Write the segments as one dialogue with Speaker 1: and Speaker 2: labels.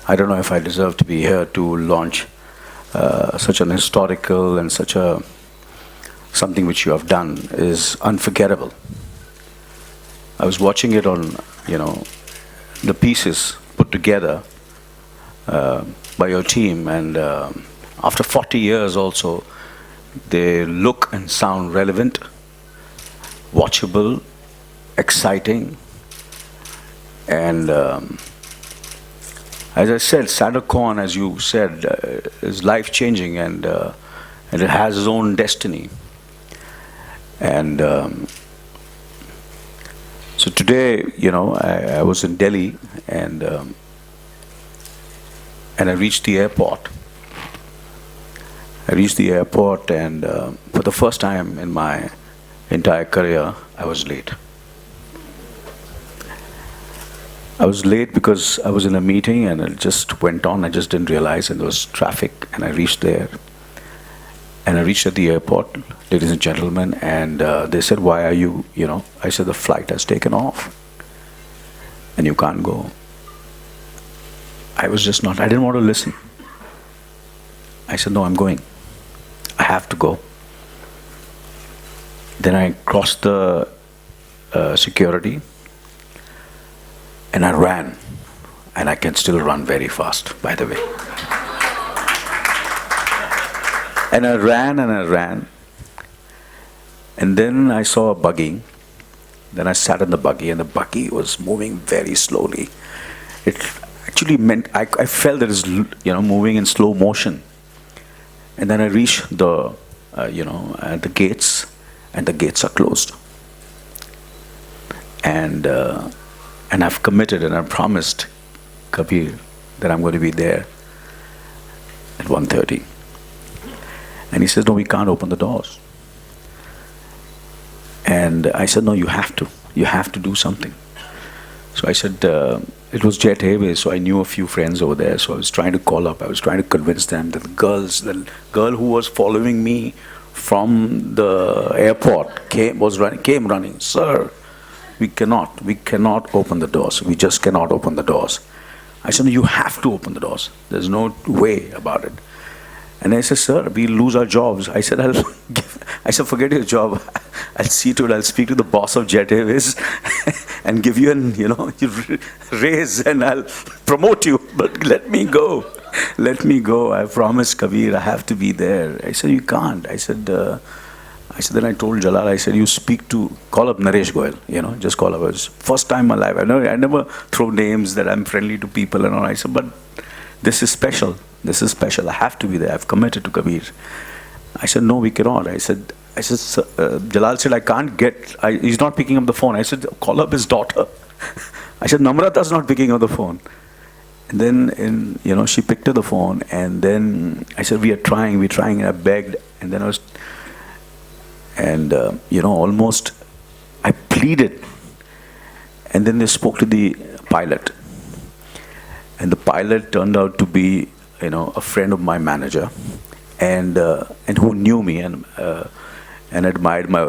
Speaker 1: I don't know if I deserve to be here to launch such an historical and such a something which you have done is unforgettable. I was watching it on, the pieces put together by your team, and after 40 years also, they look and sound relevant, watchable, exciting, and as I said, Shah Rukh Khan, as you said, is life-changing, and it has its own destiny. And so today, I was in Delhi, and I reached the airport. And for the first time in my entire career, I was late. I was late because I was in a meeting and it just went on. I just didn't realize, and there was traffic, and I reached there. And I reached at the airport, ladies and gentlemen, and they said, "Why are you, I said, "The flight has taken off and you can't go." I didn't want to listen. I said, "No, I'm going. I have to go." Then I crossed the security, and I ran. And I can still run very fast, by the way. And I ran and I ran. And then I saw a buggy. Then I sat in the buggy, and the buggy was moving very slowly. It actually meant I felt that it's moving in slow motion. And then I reached the the gates, and the gates are closed. And I've committed and I've promised Kabir that I'm going to be there at 1:30. And he says, "No, we can't open the doors." And I said, "No, you have to. You have to do something." So I said, it was Jet Airways, so I knew a few friends over there. So I was trying to call up. I was trying to convince them that the girl who was following me from the airport came running. "Sir, we cannot open the doors. We just cannot open the doors." I said, "No, you have to open the doors. There's no way about it." And I said, "Sir, we'll lose our jobs." I said, "Forget your job. I'll see to it. I'll speak to the boss of Jet Airways and give you raise, and I'll promote you. But let me go. Let me go. I promised Kabir I have to be there." I said, "You can't." I said, then I told Jalal, I said, "You call up Naresh Goyal, just call up." It was first time in my life. I never throw names that I'm friendly to people and all. I said, "But this is special. This is special. I have to be there. I've committed to Kabir." I said, "No, we cannot." I said, Jalal said, "I can't get, he's not picking up the phone." I said, "Call up his daughter." I said, "Namrata's not picking up the phone." And then, she picked up the phone, and then I said, we're trying, and I begged, and then almost I pleaded. And then they spoke to the pilot. And the pilot turned out to be, a friend of my manager, and who knew me and admired my,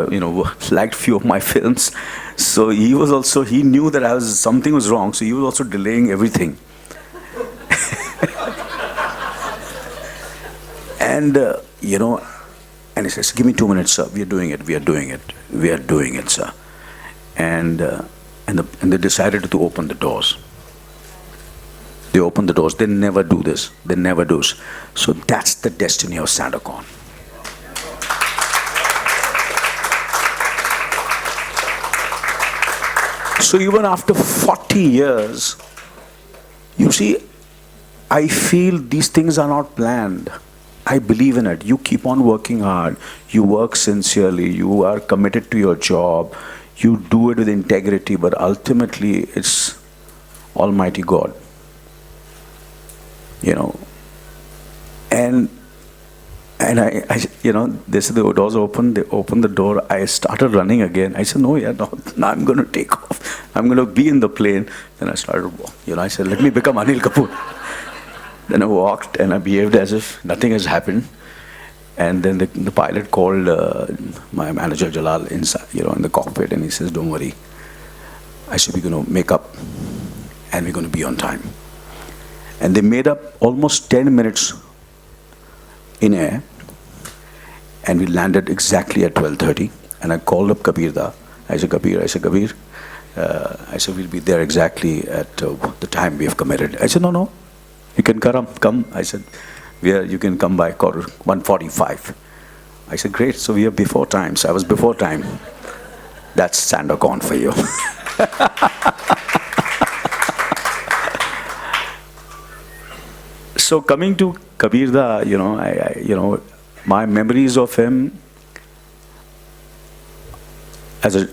Speaker 1: liked few of my films. So he knew that something was wrong. So he was also delaying everything. And and he says, "Give me 2 minutes, sir. We are doing it, sir." And they decided to open the doors. They opened the doors. They never do this. They never do. So that's the destiny of Shah Rukh Khan. So even after 40 years, you see, I feel these things are not planned. I believe in it. You keep on working hard. You work sincerely. You are committed to your job. You do it with integrity. But ultimately, it's Almighty God. And they said the doors open. They opened the door. I started running again. I said, "No, now I'm going to take off. I'm going to be in the plane." Then I started, I said, "Let me become Anil Kapoor." Then I walked and I behaved as if nothing has happened. And then the pilot called my manager Jalal inside, in the cockpit, and he says, "Don't worry." I said, "We're going to make up and we're going to be on time." And they made up almost 10 minutes in air, and we landed exactly at 12:30. And I called up Kabir da. I said, Kabir, I said, we'll be there exactly at the time we have committed. I said, no, you can come. I said, you can come by 1:45. I said, great, so we are before time. So I was before time. That's Sandokan for you. So coming to Kabir da, my memories of him as a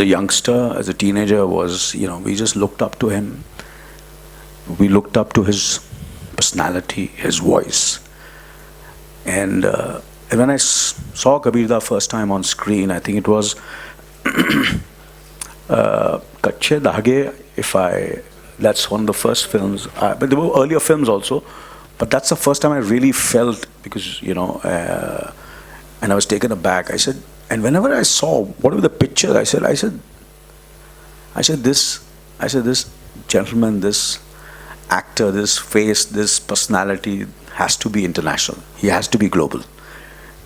Speaker 1: youngster, as a teenager was, we just looked up to him. We looked up to his personality, his voice. And when I saw Kabir da first time on screen, I think it was Kache Dhage, that's one of the first films. But there were earlier films also. But that's the first time I really felt, because, and I was taken aback. I said, and whenever I saw whatever the picture, I said, this gentleman, this actor, this face, this personality has to be international. He has to be global.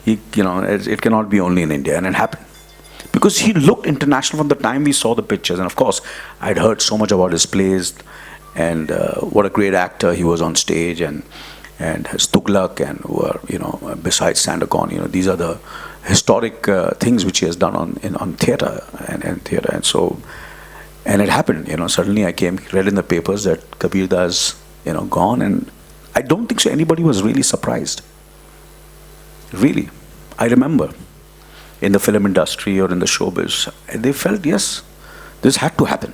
Speaker 1: It cannot be only in India. And it happened. Because he looked international from the time we saw the pictures. And of course, I'd heard so much about his plays and what a great actor he was on stage, and his Tughlaq, and besides Sandokan, these are the historic things which he has done on theatre and theatre. And so, and it happened. Suddenly I read in the papers that Kabir da is gone, and I don't think so anybody was really surprised. Really, I remember in the film industry or in the showbiz, they felt, yes, this had to happen,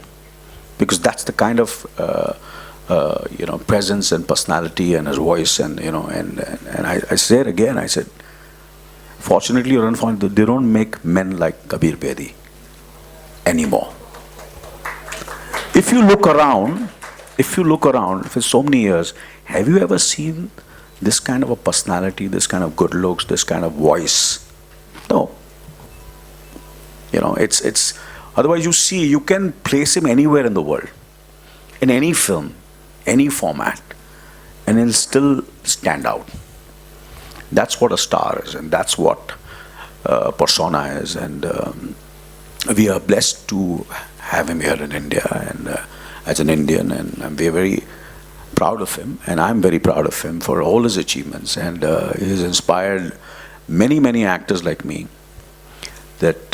Speaker 1: because that's the kind of presence and personality and his voice, and I said again, I said, fortunately or unfortunately, they don't make men like Kabir Bedi anymore. If you look around for so many years, have you ever seen this kind of a personality, this kind of good looks, this kind of voice? No. It's otherwise you can place him anywhere in the world, in any film, any format, and he'll still stand out. That's what a star is, and that's what persona is. And we are blessed to have him here in India, and as an Indian, and we're very proud of him, and I'm very proud of him for all his achievements. And he's inspired many actors like me. That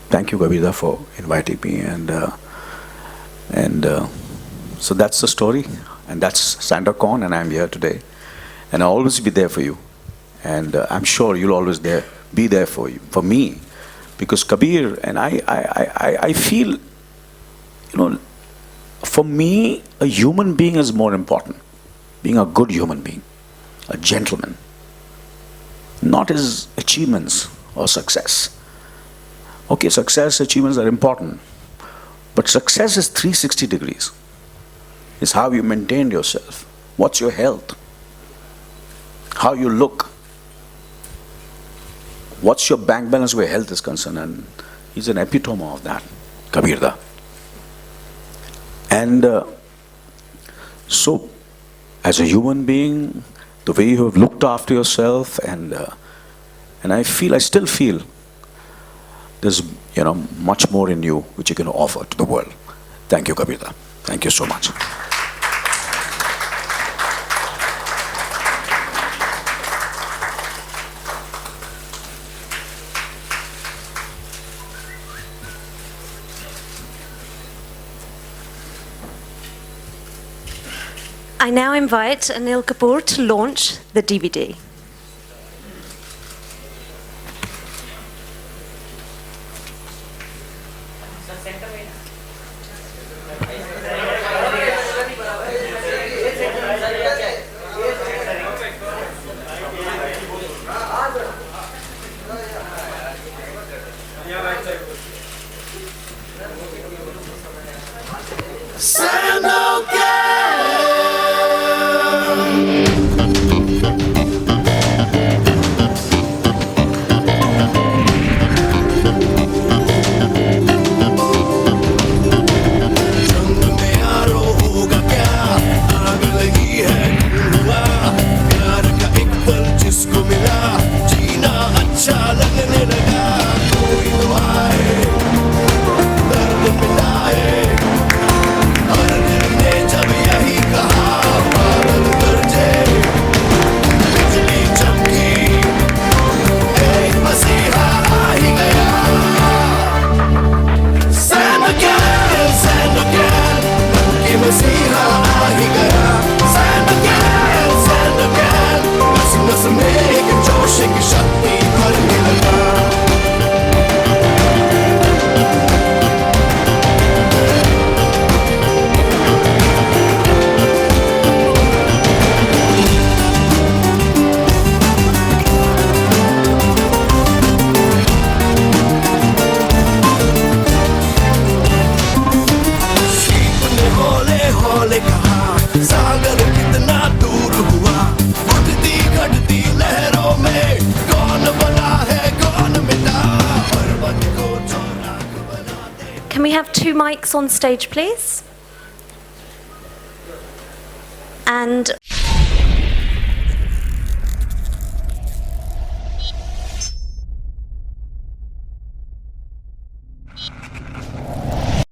Speaker 1: thank you, Kabir da, for inviting me, and so that's the story, and that's Sandokan, and I'm here today, and I'll always be there for you, and I'm sure you'll always be there for me, because Kabir and I feel, for me, a human being is more important, being a good human being, a gentleman. Not his achievements or success. Okay, success, achievements are important. But success is 360 degrees. It's how you maintain yourself. What's your health? How you look? What's your bank balance where health is concerned? And he's an epitome of that, Kabir da. And so, as a human being, the way you have looked after yourself, and I still feel there's much more in you which you can offer to the world. Thank you, Kabir da. Thank you so much.
Speaker 2: I now invite Anil Kapoor to launch the DVD. have 2 mics on stage, please? And